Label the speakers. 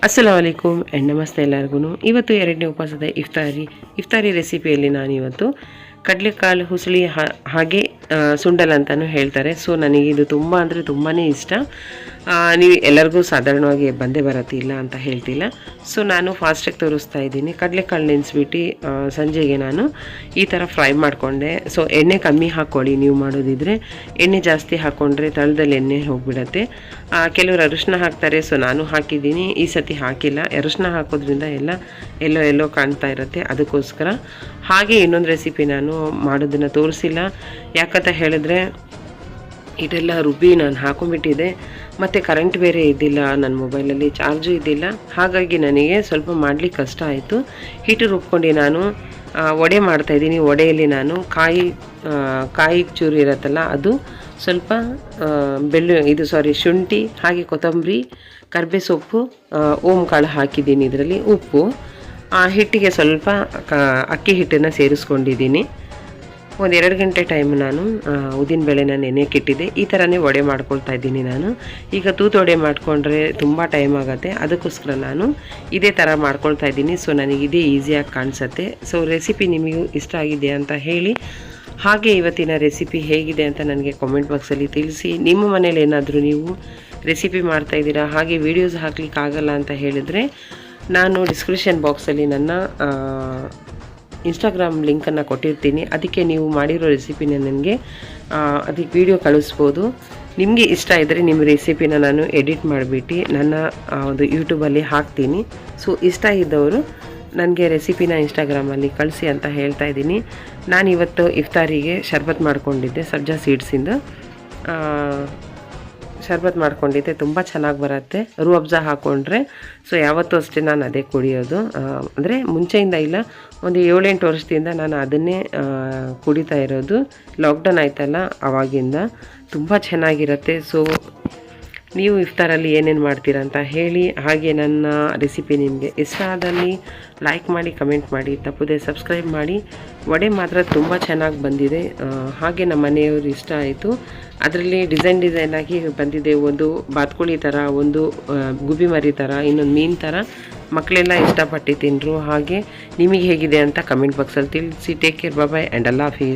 Speaker 1: ಅಸ್ಸಲಾಮು ಅಲೈಕುಮ್ and ನಮಸ್ತೆ ಎಲ್ಲರಿಗೂ. ಇವತ್ತು ಎರಡನೇ ಉಪವಾಸದ ಇಫ್ತಾರಿ ರೆಸಿಪಿಯಲ್ಲಿ ನಾನಿವತ್ತು ಕಡಲೆಕಾಳು ಹುಸುಳಿ ಹಾಗೆ ಸುಂಡಲ್ ಅಂತಲೂ ಹೇಳ್ತಾರೆ. ಸೊ ನನಗೆ ಇದು ತುಂಬ ಅಂದರೆ ತುಂಬಾ ಇಷ್ಟ. ನೀವು ಎಲ್ಲರಿಗೂ ಸಾಧಾರಣವಾಗಿ ಬಂದೇ ಬರುತ್ತೆ, ಇಲ್ಲ ಅಂತ ಹೇಳ್ತಿಲ್ಲ. ಸೊ ನಾನು ಫಾಸ್ಟಾಗಿ ತೋರಿಸ್ತಾ ಇದ್ದೀನಿ. ಕಡಲೆಕಾಳು ನೆನೆಸ್ಬಿಟ್ಟು ಸಂಜೆಗೆ ನಾನು ಈ ಥರ ಫ್ರೈ ಮಾಡಿಕೊಂಡೆ. ಸೊ ಎಣ್ಣೆ ಕಮ್ಮಿ ಹಾಕ್ಕೊಳ್ಳಿ ನೀವು ಮಾಡೋದಿದ್ರೆ. ಎಣ್ಣೆ ಜಾಸ್ತಿ ಹಾಕ್ಕೊಂಡ್ರೆ ತಳದಲ್ಲಿ ಎಣ್ಣೆ ಹೋಗಿಬಿಡತ್ತೆ. ಕೆಲವರು ಅರಿಶಿನ ಹಾಕ್ತಾರೆ, ಸೊ ನಾನು ಹಾಕಿದ್ದೀನಿ. ಈ ಸತಿ ಹಾಕಿಲ್ಲ. ಅರಿಶಿನ ಹಾಕೋದ್ರಿಂದ ಎಲ್ಲೋ ಕಾಣ್ತಾ ಇರುತ್ತೆ, ಅದಕ್ಕೋಸ್ಕರ. ಹಾಗೆ ಇನ್ನೊಂದು ರೆಸಿಪಿ ನಾನು ಮಾಡೋದನ್ನು ತೋರಿಸಿಲ್ಲ, ಯಾಕಂತ ಹೇಳಿದ್ರೆ ಇದೆಲ್ಲ ರುಬ್ಬಿ ನಾನು ಹಾಕೊಂಡ್ಬಿಟ್ಟಿದ್ದೆ. ಮತ್ತು ಕರೆಂಟ್ ಬೇರೆ ಇದ್ದಿಲ್ಲ, ನನ್ನ ಮೊಬೈಲಲ್ಲಿ ಚಾರ್ಜು ಇದ್ದಿಲ್ಲ. ಹಾಗಾಗಿ ನನಗೆ ಸ್ವಲ್ಪ ಮಾಡಲಿಕ್ಕೆ ಕಷ್ಟ ಆಯಿತು. ಹಿಟ್ಟು ರುಬ್ಕೊಂಡು ನಾನು ವಡೆ ಮಾಡ್ತಾಯಿದ್ದೀನಿ. ವಡೆಯಲ್ಲಿ ನಾನು ಕಾಯಿ ಚೂರು ಇರುತ್ತಲ್ಲ, ಅದು ಸ್ವಲ್ಪ ಶುಂಠಿ ಹಾಗೆ ಕೊತ್ತಂಬರಿ, ಕರಿಬೇವು ಸೊಪ್ಪು, ಓಂ ಕಾಳು ಹಾಕಿದ್ದೀನಿ. ಇದರಲ್ಲಿ ಉಪ್ಪು, ಹಿಟ್ಟಿಗೆ ಸ್ವಲ್ಪ ಅಕ್ಕಿ ಹಿಟ್ಟನ್ನು ಸೇರಿಸ್ಕೊಂಡಿದ್ದೀನಿ. ಒಂದು 2 ಗಂಟೆ ಟೈಮ್ ನಾನು ಉದ್ದಿನಬೇಳೆನ ನೆನೆಯಕ್ಕಿಟ್ಟಿದ್ದೆ. ಈ ಥರನೇ ವಡೆ ಮಾಡ್ಕೊಳ್ತಾ ಇದ್ದೀನಿ ನಾನು. ಈಗ ವಡೆ ಮಾಡಿಕೊಂಡ್ರೆ ತುಂಬ ಟೈಮ್ ಆಗುತ್ತೆ, ಅದಕ್ಕೋಸ್ಕರ ನಾನು ಇದೇ ಥರ ಮಾಡ್ಕೊಳ್ತಾ ಇದ್ದೀನಿ. ಸೊ ನನಗೆ ಇದೇ ಈಸಿಯಾಗಿ ಕಾಣಿಸುತ್ತೆ. ಸೊ ರೆಸಿಪಿ ನಿಮಗೂ ಇಷ್ಟ ಆಗಿದೆ ಅಂತ ಹೇಳಿ, ಹಾಗೆ ಇವತ್ತಿನ ರೆಸಿಪಿ ಹೇಗಿದೆ ಅಂತ ನನಗೆ ಕಾಮೆಂಟ್ ಬಾಕ್ಸಲ್ಲಿ ತಿಳಿಸಿ. ನಿಮ್ಮ ಮನೇಲಿ ಏನಾದರೂ ನೀವು ರೆಸಿಪಿ ಮಾಡ್ತಾಯಿದ್ದೀರಾ, ಹಾಗೆ ವೀಡಿಯೋಸ್ ಹಾಕ್ಲಿಕ್ಕಾಗಲ್ಲ ಅಂತ ಹೇಳಿದರೆ ನಾನು ಡಿಸ್ಕ್ರಿಪ್ಷನ್ ಬಾಕ್ಸಲ್ಲಿ ನನ್ನ ಇನ್ಸ್ಟಾಗ್ರಾಮ್ ಲಿಂಕನ್ನು ಕೊಟ್ಟಿರ್ತೀನಿ. ಅದಕ್ಕೆ ನೀವು ಮಾಡಿರೋ ರೆಸಿಪಿನ ನನಗೆ ಅದಕ್ಕೆ ವಿಡಿಯೋ ಕಳಿಸ್ಬೋದು. ನಿಮಗೆ ಇಷ್ಟ ಇದ್ದರೆ ನಿಮ್ಮ ರೆಸಿಪಿನ ನಾನು ಎಡಿಟ್ ಮಾಡಿಬಿಟ್ಟು ನನ್ನ ಒಂದು ಯೂಟ್ಯೂಬಲ್ಲಿ ಹಾಕ್ತೀನಿ. ಸೊ ಇಷ್ಟ ಇದ್ದವರು ನನಗೆ ರೆಸಿಪಿನ ಇನ್ಸ್ಟಾಗ್ರಾಮಲ್ಲಿ ಕಳಿಸಿ ಅಂತ ಹೇಳ್ತಾ ಇದ್ದೀನಿ. ನಾನಿವತ್ತು ಇಫ್ತಾರಿಗೆ ಶರ್ಬತ್ ಮಾಡ್ಕೊಂಡಿದ್ದೆ, ಸಬ್ಜಾ ಸೀಡ್ಸಿಂದ ಶರ್ಬತ್ ಮಾಡ್ಕೊಂಡಿದ್ದೆ. ತುಂಬ ಚೆನ್ನಾಗಿ ಬರುತ್ತೆ ರೂಹ್ ಅಫ್ಜಾ ಹಾಕ್ಕೊಂಡ್ರೆ. ಸೊ ಯಾವತ್ತೂ ಅಷ್ಟೇ ನಾನು ಅದೇ ಕುಡಿಯೋದು. ಅಂದರೆ ಮುಂಚೆಯಿಂದ ಇಲ್ಲ, ಒಂದು 7-8 ವರ್ಷದಿಂದ ನಾನು ಅದನ್ನೇ ಕುಡಿತಾ ಇರೋದು. ಲಾಕ್ಡೌನ್ ಆಯ್ತಲ್ಲ, ಆವಾಗಿಂದ ತುಂಬ ಚೆನ್ನಾಗಿರುತ್ತೆ. ಸೊ ನೀವು ಇಫ್ತಾರಲ್ಲಿ ಏನೇನು ಮಾಡ್ತೀರಾ ಅಂತ ಹೇಳಿ. ಹಾಗೆ ನನ್ನ ರೆಸಿಪಿ ನಿಮಗೆ ಇಷ್ಟ ಆದಲ್ಲಿ ಲೈಕ್ ಮಾಡಿ, ಕಮೆಂಟ್ ಮಾಡಿ, ತಪ್ಪದೆ ಸಬ್ಸ್ಕ್ರೈಬ್ ಮಾಡಿ. ವಡೆ ಮಾತ್ರ ತುಂಬ ಚೆನ್ನಾಗಿ ಬಂದಿದೆ. ಹಾಗೆ ನಮ್ಮ ಮನೆಯವರು ಇಷ್ಟ ಆಯಿತು. ಅದರಲ್ಲಿ ಡಿಸೈನಾಗಿ ಬಂದಿದೆ. ಒಂದು ಬಾತ್ಕೋಳಿ ಥರ, ಒಂದು ಗುಬಿ ಮರಿ ಥರ, ಇನ್ನೊಂದು ಮೀನು ಥರ. ಮಕ್ಕಳೆಲ್ಲ ಇಷ್ಟಪಟ್ಟು ತಿಂದರು. ಹಾಗೆ ನಿಮಗೆ ಹೇಗಿದೆ ಅಂತ ಕಮೆಂಟ್ ಬಾಕ್ಸಲ್ಲಿ ತಿಳಿಸಿ. ಟೇಕ್ ಕೇರ್, ಬಾಯ್ ಆ್ಯಂಡ್ ಅಲ್ಲಾ ಹಾಫೀಸ್.